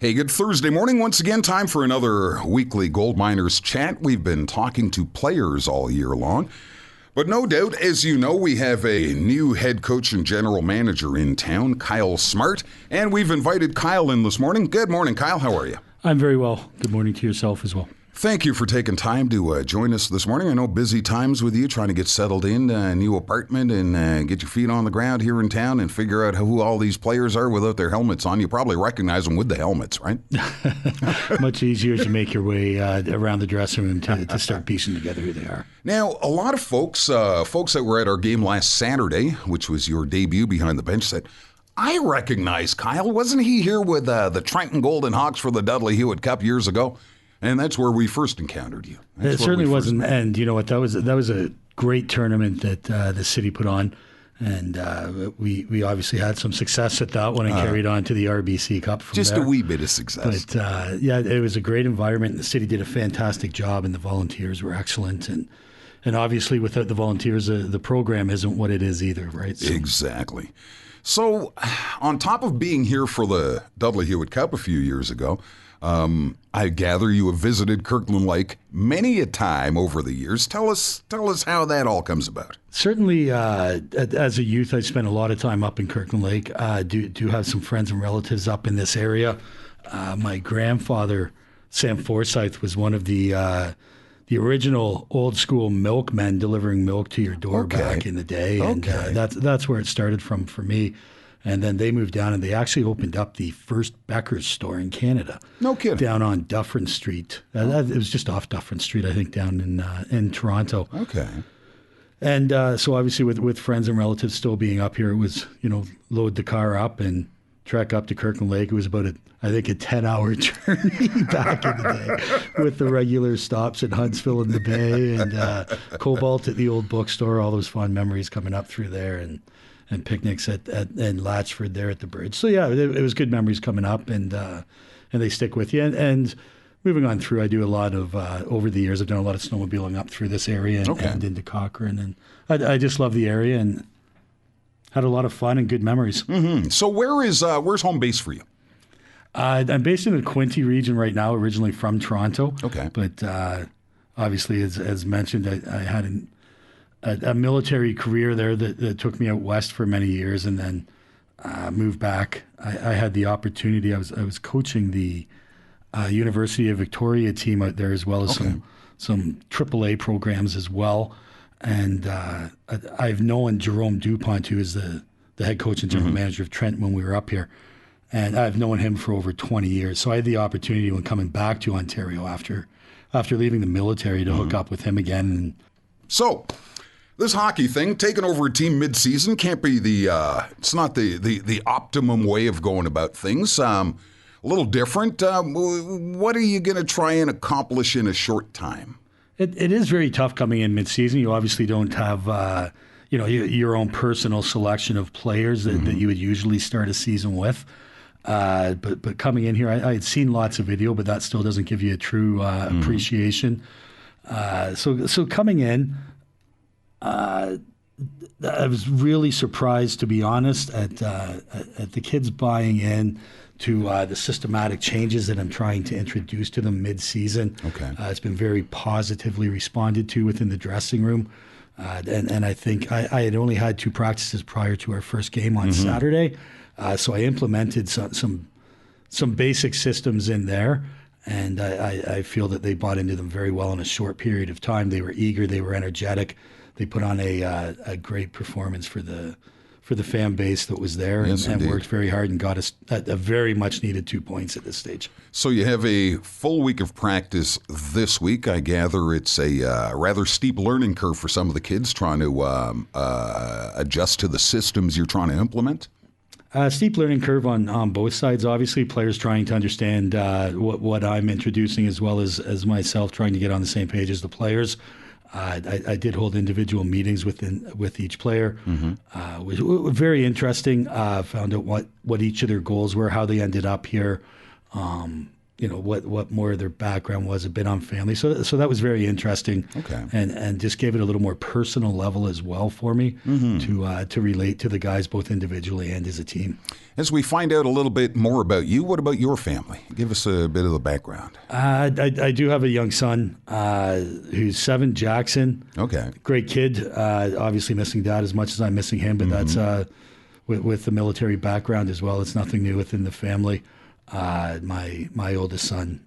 Hey, good Thursday morning. Once again, time for another weekly Gold Miners chat. We've been talking to players all year long. But no doubt, as you know, we have a new head coach and general manager in town, Kyle Smart. And we've invited Kyle in this morning. Good morning, Kyle. How are you? I'm very well. Good morning to yourself as well. Thank you for taking time to join us this morning. I know busy times with you, trying to get settled in a new apartment and get your feet on the ground here in town and figure out who all these players are without their helmets on. You probably recognize them with the helmets, right? Much easier to make your way around the dressing room to start piecing together who they are. Now, a lot of folks that were at our game last Saturday, which was your debut behind the bench, said, I recognize Kyle. Wasn't he here with the Trenton Golden Hawks for the Dudley Hewitt Cup years ago? And that's where we first encountered you. It certainly wasn't. And you know what? That was a great tournament that the city put on. And we obviously had some success at that one and carried on to the RBC Cup from just there. A wee bit of success. But yeah, it was a great environment. The city did a fantastic job and the volunteers were excellent. And obviously without the volunteers, the program isn't what it is either, right? So. Exactly. So on top of being here for the Dudley Hewitt Cup a few years ago, I gather you have visited Kirkland Lake many a time over the years. Tell us how that all comes about. Certainly, as a youth, I spent a lot of time up in Kirkland Lake. Do have some friends and relatives up in this area. My grandfather, Sam Forsyth, was one of the original old school milkmen delivering milk to your door back in the day, and that's where it started from for me. And then they moved down and they actually opened up the first Becker's store in Canada. No kidding. Down on Dufferin Street. It was just off Dufferin Street, I think, down in Toronto. Okay. And so obviously with friends and relatives still being up here, it was, load the car up and trek up to Kirkland Lake. It was about a 10-hour journey back in the day with the regular stops at Huntsville in the Bay and Cobalt at the old bookstore, all those fond memories coming up through there and picnics at Latchford there at the bridge. So yeah, it was good memories coming up, and they stick with you. And moving on through, I do a lot of over the years. I've done a lot of snowmobiling up through this area and into Cochrane, and I just love the area and had a lot of fun and good memories. Mm-hmm. So where's home base for you? I'm based in the Quinte region right now, originally from Toronto. Okay, but obviously, as mentioned, I had a military career there that took me out west for many years, and then moved back. I had the opportunity. I was coaching the University of Victoria team out there, as well as some AAA programs as well. And I've known Jerome Dupont, who is the head coach and general manager of Trent, when we were up here, and I've known him for over 20 years. So I had the opportunity when coming back to Ontario after leaving the military to hook up with him again. So this hockey thing, taking over a team mid-season, can't be it's not the optimum way of going about things. A little different. What are you going to try and accomplish in a short time? It is very tough coming in mid-season. You obviously don't have your own personal selection of players that you would usually start a season with. But coming in here, I had seen lots of video, but that still doesn't give you a true appreciation. So coming in, I was really surprised, to be honest, at the kids buying in to the systematic changes that I'm trying to introduce to them mid-season. Okay. It's been very positively responded to within the dressing room. And I think I had only had 2 practices prior to our first game on Saturday. So I implemented some basic systems in there. And I feel that they bought into them very well in a short period of time. They were eager. They were energetic. They put on a great performance for the fan base that was there, and worked very hard and got us a very much needed 2 points at this stage. So you have a full week of practice this week. I gather it's a rather steep learning curve for some of the kids trying to adjust to the systems you're trying to implement. Steep learning curve on both sides. Obviously, players trying to understand what I'm introducing, as well as myself trying to get on the same page as the players. I did hold individual meetings with each player, which was very interesting. Found out what each of their goals were, how they ended up here, what more of their background was, a bit on family. So that was very interesting. Okay. And just gave it a little more personal level as well for me to relate to the guys both individually and as a team. As we find out a little bit more about you, what about your family? Give us a bit of the background. I do have a young son who's 7, Jackson. Okay. Great kid. Obviously missing dad as much as I'm missing him, but that's with the military background as well. It's nothing new within the family. My oldest son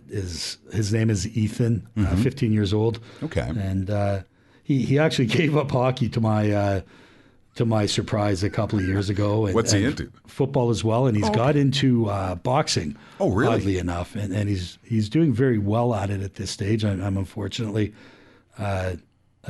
his name is Ethan, 15 years old. Okay. And he actually gave up hockey to my surprise a couple of years ago. And, What's he into? Football as well, and he's got into boxing. Oh, really? Oddly enough, and he's doing very well at it at this stage. I'm unfortunately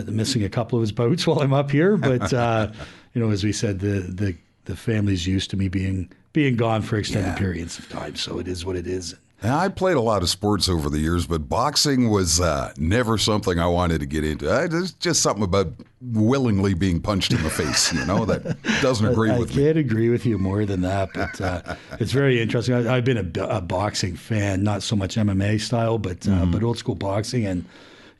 missing a couple of his bouts while I'm up here, but as we said, the family's used to me being gone for extended periods of time, so it is what it is. I played a lot of sports over the years, but boxing was never something I wanted to get into. There's just something about willingly being punched in the face, that doesn't agree with me. I can't agree with you more than that, but it's very interesting. I've been a boxing fan, not so much MMA style, but old school boxing, and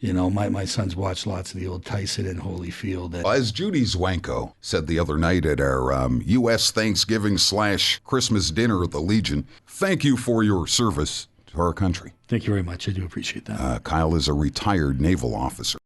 my sons watch lots of the old Tyson and Holyfield. And as Judy Zwanko said the other night at our U.S. Thanksgiving/Christmas dinner at the Legion, thank you for your service to our country. Thank you very much. I do appreciate that. Kyle is a retired naval officer.